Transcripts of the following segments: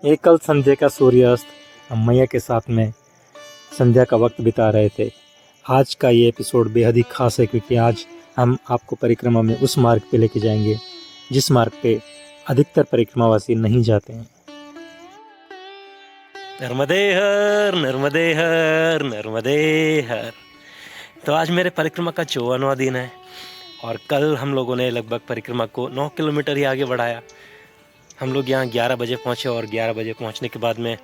एकल संध्या का सूर्यास्त हम मैया के साथ में संध्या का वक्त बिता रहे थे। आज का ये एपिसोड बेहद ही खास है क्योंकि आज हम आपको परिक्रमा में उस मार्ग पे लेके जाएंगे जिस मार्ग पे अधिकतर परिक्रमावासी नहीं जाते हैं। नर्मदे हर नर्मदे हर नर्मदे हर। तो आज मेरे परिक्रमा का 54वां दिन है और कल हम लोगों ने लगभग परिक्रमा को 9 किलोमीटर ही आगे बढ़ाया। हम लोग यहाँ 11 बजे पहुँचे और 11 बजे पहुँचने के बाद में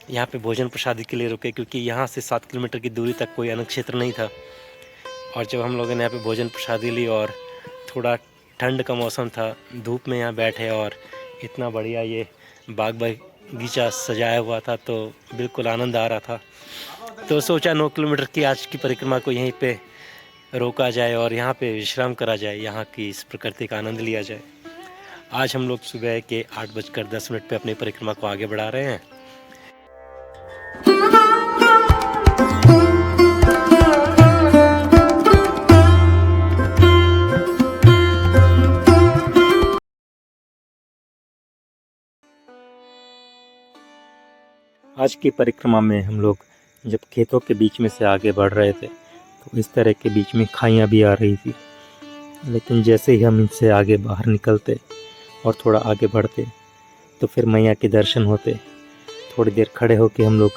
यहाँ पे भोजन प्रसादी के लिए रुके क्योंकि यहाँ से 7 किलोमीटर की दूरी तक कोई अन्न क्षेत्र नहीं था। और जब हम लोगों ने यहाँ पे भोजन प्रसादी ली और थोड़ा ठंड का मौसम था, धूप में यहाँ बैठे और इतना बढ़िया ये बाग बगीचा सजाया हुआ था तो बिल्कुल आनंद आ रहा था। तो सोचा 9 किलोमीटर की आज की परिक्रमा को यहीं पे रोका जाए और यहाँ पे विश्राम करा जाए, यहाँ की इस प्रकृति का आनंद लिया जाए। आज हम लोग सुबह के 8:10 पे अपनी परिक्रमा को आगे बढ़ा रहे हैं। आज की परिक्रमा में हम लोग जब खेतों के बीच में से आगे बढ़ रहे थे तो इस तरह के बीच में खाइयाँ भी आ रही थी, लेकिन जैसे ही हम इनसे आगे बाहर निकलते और थोड़ा आगे बढ़ते तो फिर मैया के दर्शन होते। थोड़ी देर खड़े होकर हम लोग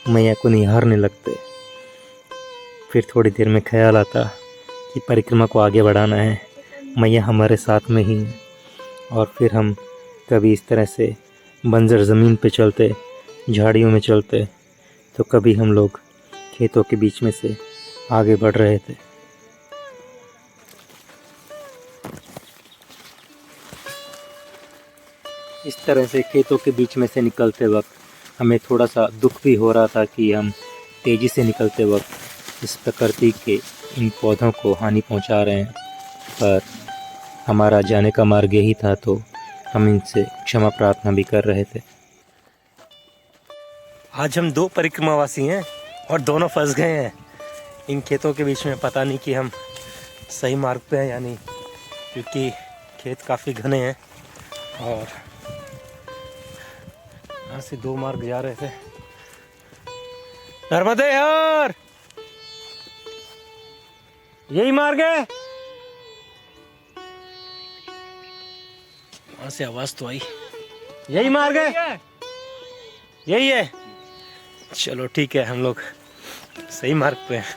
मैया को निहारने लगते। फिर थोड़ी देर में ख्याल आता कि परिक्रमा को आगे बढ़ाना है, मैया हमारे साथ में ही है। और फिर हम कभी इस तरह से बंजर ज़मीन पे चलते, झाड़ियों में चलते, तो कभी हम लोग खेतों के बीच में से आगे बढ़ रहे थे। इस तरह से खेतों के बीच में से निकलते वक्त हमें थोड़ा सा दुख भी हो रहा था कि हम तेज़ी से निकलते वक्त इस प्रकृति के इन पौधों को हानि पहुंचा रहे हैं, पर हमारा जाने का मार्ग यही था तो हम इनसे क्षमा प्रार्थना भी कर रहे थे। आज हम 2 परिक्रमावासी हैं और दोनों फंस गए हैं इन खेतों के बीच में। पता नहीं कि हम सही मार्ग पे हैं या नहीं, क्योंकि खेत काफ़ी घने हैं और यहाँ से 2 मार्ग जा रहे थे। नर्मदे हर, यही मार्ग है। वहाँ से आवाज़ तो आई, यही मार्ग है, यही है। चलो ठीक है, हम लोग सही मार्ग पे हैं।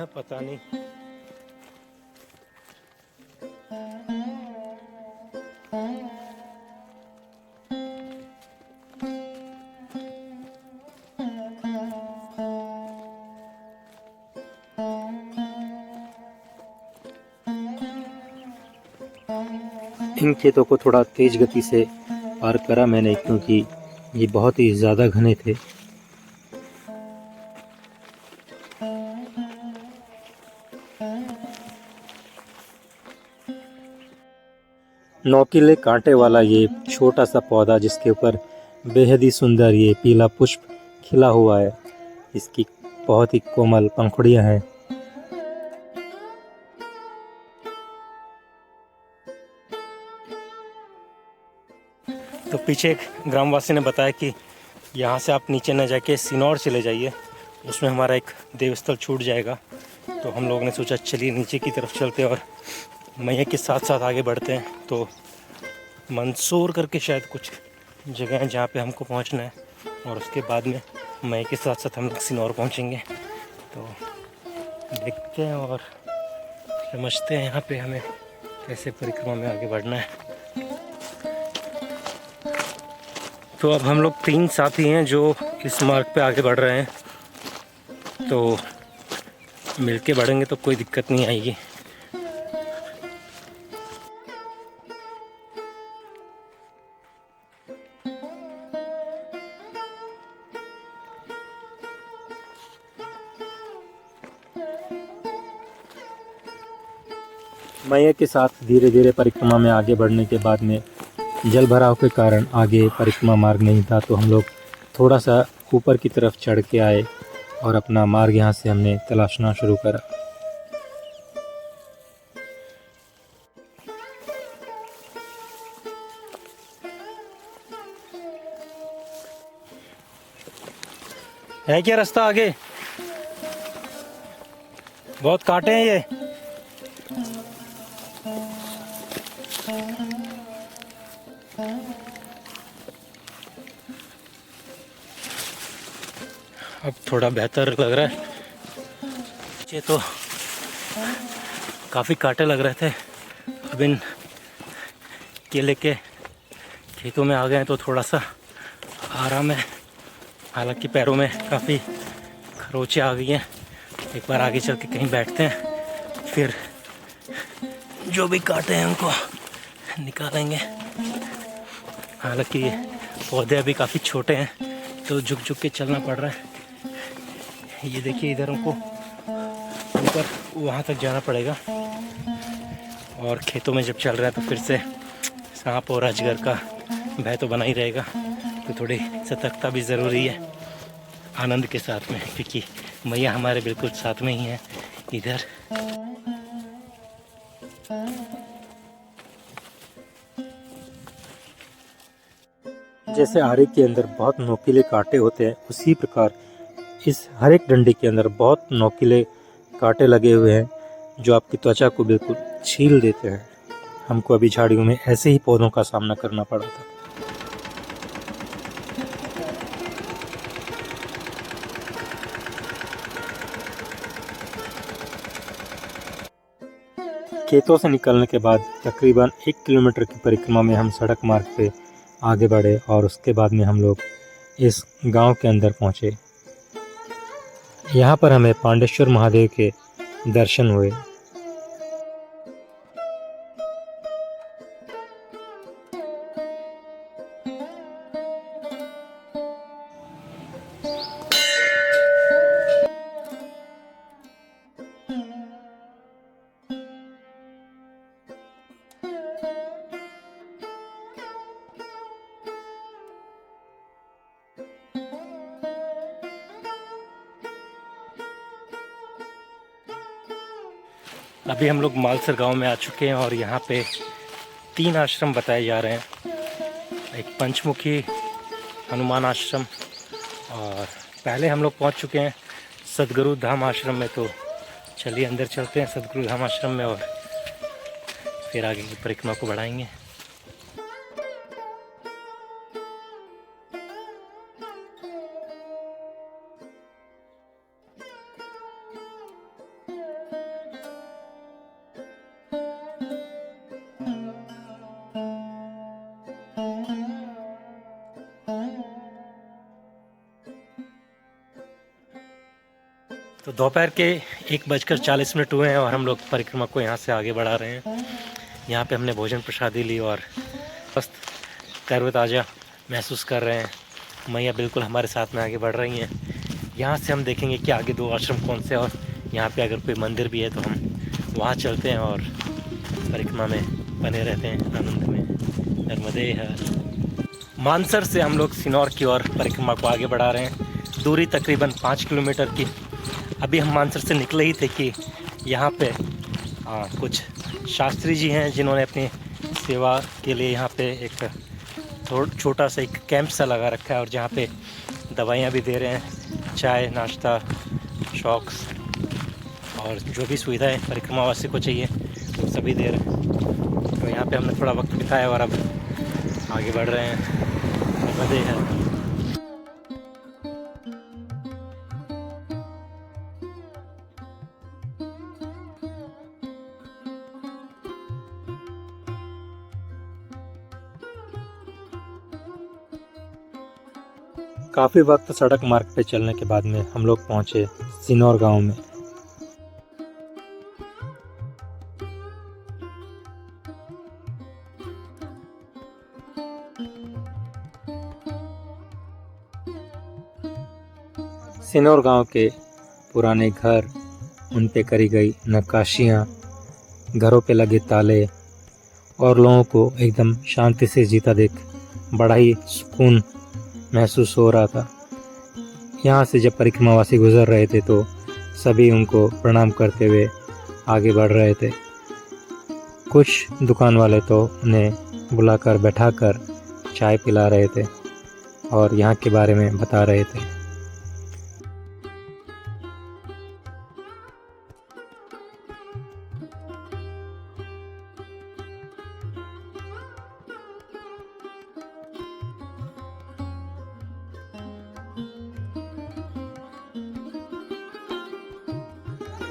पता नहीं इन खेतों को थोड़ा तेज गति से पार करा मैंने क्योंकि ये बहुत ही ज़्यादा घने थे। नोकीले कांटे वाला ये छोटा सा पौधा जिसके ऊपर बेहद ही सुंदर ये पीला पुष्प खिला हुआ है, इसकी बहुत ही कोमल पंखुड़ियां हैं। तो पीछे एक ग्रामवासी ने बताया कि यहाँ से आप नीचे न जाके सिनौर चले जाइए, उसमें हमारा एक देवस्थल छूट जाएगा। तो हम लोगों ने सोचा चलिए नीचे की तरफ चलते और मैया के साथ साथ आगे बढ़ते हैं। तो मंसूर करके शायद कुछ जगह है जहाँ पे हमको पहुँचना है और उसके बाद में मैया के साथ साथ हम लोग सिनौर पहुँचेंगे। तो देखते हैं और समझते हैं यहाँ पे हमें कैसे परिक्रमा में आगे बढ़ना है। तो अब हम लोग 3 साथी हैं जो इस मार्ग पे आगे बढ़ रहे हैं, तो मिलके बढ़ेंगे तो कोई दिक्कत नहीं आएगी। मैया के साथ धीरे धीरे परिक्रमा में आगे बढ़ने के बाद में जल भराव के कारण आगे परिक्रमा मार्ग नहीं था, तो हम लोग थोड़ा सा ऊपर की तरफ चढ़ के आए और अपना मार्ग यहाँ से हमने तलाशना शुरू करा। है क्या रास्ता आगे? बहुत कांटे हैं ये। अब थोड़ा बेहतर लग रहा है। ये तो काफ़ी कांटे लग रहे थे, अब इन केले के खेतों में आ गए हैं तो थोड़ा सा आराम है। हालांकि पैरों में काफ़ी खरोंचें आ गई हैं। एक बार आगे चल के कहीं बैठते हैं, फिर जो भी कांटे हैं उनको निकालेंगे। हालांकि ये पौधे अभी काफ़ी छोटे हैं तो झुक झुक के चलना पड़ रहा है। ये देखिए, इधर हमको ऊपर वहाँ तक जाना पड़ेगा, और खेतों में जब चल रहा है तो फिर से सांप और अजगर का भय तो बना ही रहेगा, तो थोड़ी सतर्कता भी ज़रूरी है आनंद के साथ में, क्योंकि मैया हमारे बिल्कुल साथ में ही है इधर। जैसे हर एक के अंदर बहुत नोकीले कांटे होते हैं, उसी प्रकार इस हर एक डंडे के अंदर बहुत नोकीले कांटे लगे हुए हैं जो आपकी त्वचा को बिल्कुल छील देते हैं। हमको अभी झाड़ियों में ऐसे ही पौधों का सामना करना पड़ा था। खेतों से निकलने के बाद तकरीबन 1 किलोमीटर की परिक्रमा में हम सड़क मार्ग पे आगे बढ़े और उसके बाद में हम लोग इस गांव के अंदर पहुंचे। यहाँ पर हमें पांडेश्वर महादेव के दर्शन हुए। अभी हम लोग मालसर गांव में आ चुके हैं और यहाँ पे 3 आश्रम बताए जा रहे हैं। एक पंचमुखी हनुमान आश्रम, और पहले हम लोग पहुँच चुके हैं सदगुरु धाम आश्रम में। तो चलिए अंदर चलते हैं सदगुरु धाम आश्रम में और फिर आगे की परिक्रमा को बढ़ाएंगे। तो दोपहर के 1:40 हुए हैं और हम लोग परिक्रमा को यहाँ से आगे बढ़ा रहे हैं। यहाँ पे हमने भोजन प्रसादी ली और मस्त तरोताज़ा महसूस कर रहे हैं। मैया बिल्कुल हमारे साथ में आगे बढ़ रही हैं। यहाँ से हम देखेंगे कि आगे 2 आश्रम कौन से, और यहाँ पे अगर कोई मंदिर भी है तो हम वहाँ चलते हैं और परिक्रमा में बने रहते हैं आनंद में। नर्मदे हर। मानसर से हम लोग सिनौर की ओर परिक्रमा को आगे बढ़ा रहे हैं। दूरी तकरीबन 5 किलोमीटर की। अभी हम मानसर से निकले ही थे कि यहाँ पे कुछ शास्त्री जी हैं जिन्होंने अपनी सेवा के लिए यहाँ पे एक छोटा सा एक कैंप सा लगा रखा है, और जहाँ पे दवाइयाँ भी दे रहे हैं, चाय नाश्ता शॉक्स और जो भी सुविधाएं परिक्रमावासी को चाहिए वो सभी दे रहे हैं। तो यहाँ पे हमने थोड़ा वक्त बिताया और अब आगे बढ़ रहे हैं। मज़े हैं। काफ़ी वक्त सड़क मार्ग पे चलने के बाद में हम लोग पहुँचे सिनौर गांव में। सिनौर गांव के पुराने घर, उन पे करी गई नक्काशियाँ घरों पे लगे ताले और लोगों को एकदम शांति से जीता देख बड़ा ही सुकून महसूस हो रहा था। यहाँ से जब परिक्रमावासी गुजर रहे थे तो सभी उनको प्रणाम करते हुए आगे बढ़ रहे थे। कुछ दुकान वाले तो उन्हें बुलाकर बैठाकर चाय पिला रहे थे और यहाँ के बारे में बता रहे थे।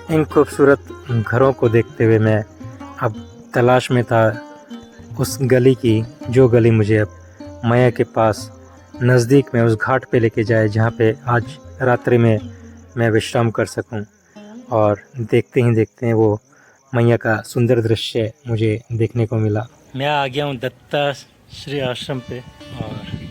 इन खूबसूरत घरों को देखते हुए मैं अब तलाश में था उस गली की, जो गली मुझे अब मैया के पास नज़दीक में उस घाट पे लेके जाए जहाँ पे आज रात्रि में मैं विश्राम कर सकूं। और देखते ही देखते हैं वो मैया का सुंदर दृश्य मुझे देखने को मिला। मैं आ गया हूँ दत्ता श्री आश्रम पे और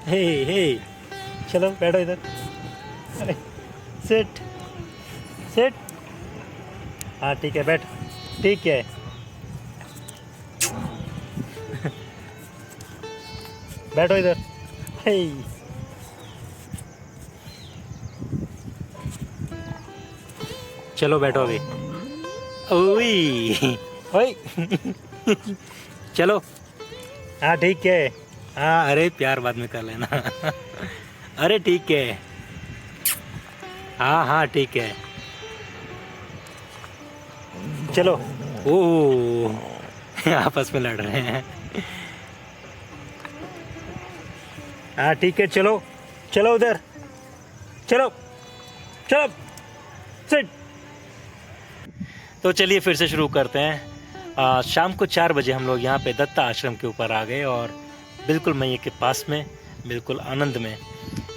हे हे चलो बैठो इधर। अरे सिट सिट। हाँ ठीक है बैठ। ठीक है बैठो इधर। हे चलो बैठो अभी। ओई ओई चलो। हाँ ठीक है। हाँ अरे प्यार बाद में कर लेना अरे ठीक है। हाँ हाँ ठीक है चलो। ओ आपस में लड़ रहे हैं। हाँ ठीक है चलो चलो उधर चलो चलो सिट। तो चलिए फिर से शुरू करते हैं। शाम को 4 बजे हम लोग यहाँ पे दत्ता आश्रम के ऊपर आ गए और बिल्कुल मैया के पास में बिल्कुल आनंद में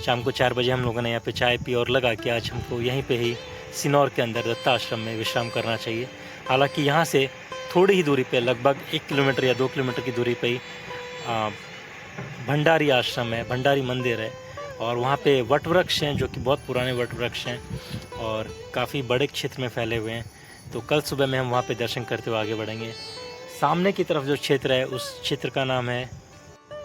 शाम को 4 बजे हम लोगों ने यहाँ पे चाय पी और लगा कि आज हमको यहीं पे ही सिनौर के अंदर दत्ता आश्रम में विश्राम करना चाहिए। हालांकि यहाँ से थोड़ी ही दूरी पे लगभग 1 किलोमीटर या 2 किलोमीटर की दूरी पे ही भंडारी आश्रम है, भंडारी मंदिर है और वहाँ पे वट वृक्ष हैं जो कि बहुत पुराने वट वृक्ष हैं और काफ़ी बड़े क्षेत्र में फैले हुए हैं। तो कल सुबह में हम वहाँ पे दर्शन करते हुए आगे बढ़ेंगे। सामने की तरफ जो क्षेत्र है उस क्षेत्र का नाम है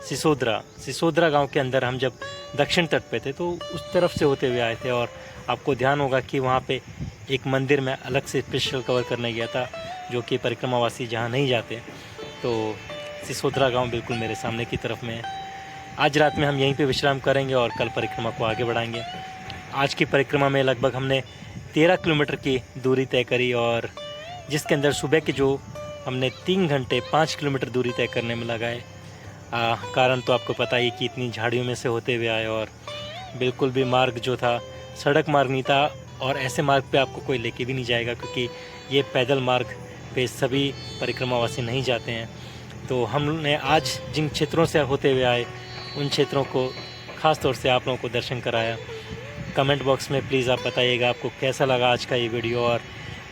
सिसोदरा। सिसोदरा गांव के अंदर हम जब दक्षिण तट पे थे तो उस तरफ से होते हुए आए थे और आपको ध्यान होगा कि वहाँ पे एक मंदिर में अलग से स्पेशल कवर करने गया था जो कि परिक्रमावासी जहाँ नहीं जाते। तो सिसोदरा गांव बिल्कुल मेरे सामने की तरफ में है। आज रात में हम यहीं पे विश्राम करेंगे और कल परिक्रमा को आगे बढ़ाएंगे। आज की परिक्रमा में लगभग हमने 13 किलोमीटर की दूरी तय करी और जिसके अंदर सुबह के जो हमने 3 घंटे 5 किलोमीटर दूरी तय करने में लगाए। कारण तो आपको पता ही कि इतनी झाड़ियों में से होते हुए आए और बिल्कुल भी मार्ग जो था सड़क मार्ग नहीं था और ऐसे मार्ग पे आपको कोई लेके भी नहीं जाएगा क्योंकि ये पैदल मार्ग पे सभी परिक्रमावासी नहीं जाते हैं। तो हमने आज जिन क्षेत्रों से होते हुए आए उन क्षेत्रों को ख़ास तौर से आप लोगों को दर्शन कराया। कमेंट बॉक्स में प्लीज़ आप बताइएगा आपको कैसा लगा आज का ये वीडियो और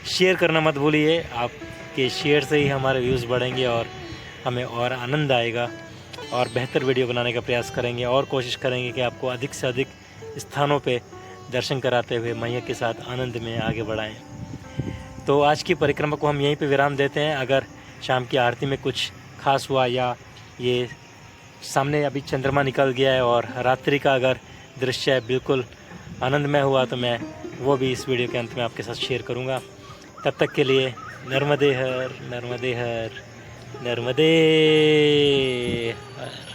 शेयर करना मत भूलिए। आपके शेयर से ही हमारे व्यूज़ बढ़ेंगे और हमें और आनंद आएगा और बेहतर वीडियो बनाने का प्रयास करेंगे और कोशिश करेंगे कि आपको अधिक से अधिक स्थानों पे दर्शन कराते हुए मैया के साथ आनंद में आगे बढ़ाएं। तो आज की परिक्रमा को हम यहीं पे विराम देते हैं। अगर शाम की आरती में कुछ खास हुआ या ये सामने अभी चंद्रमा निकल गया है और रात्रि का अगर दृश्य बिल्कुल आनंदमय हुआ तो मैं वो भी इस वीडियो के अंत में आपके साथ शेयर करूँगा। तब तक के लिए नर्मदे हर नर्मदे हर नर्मदे हर।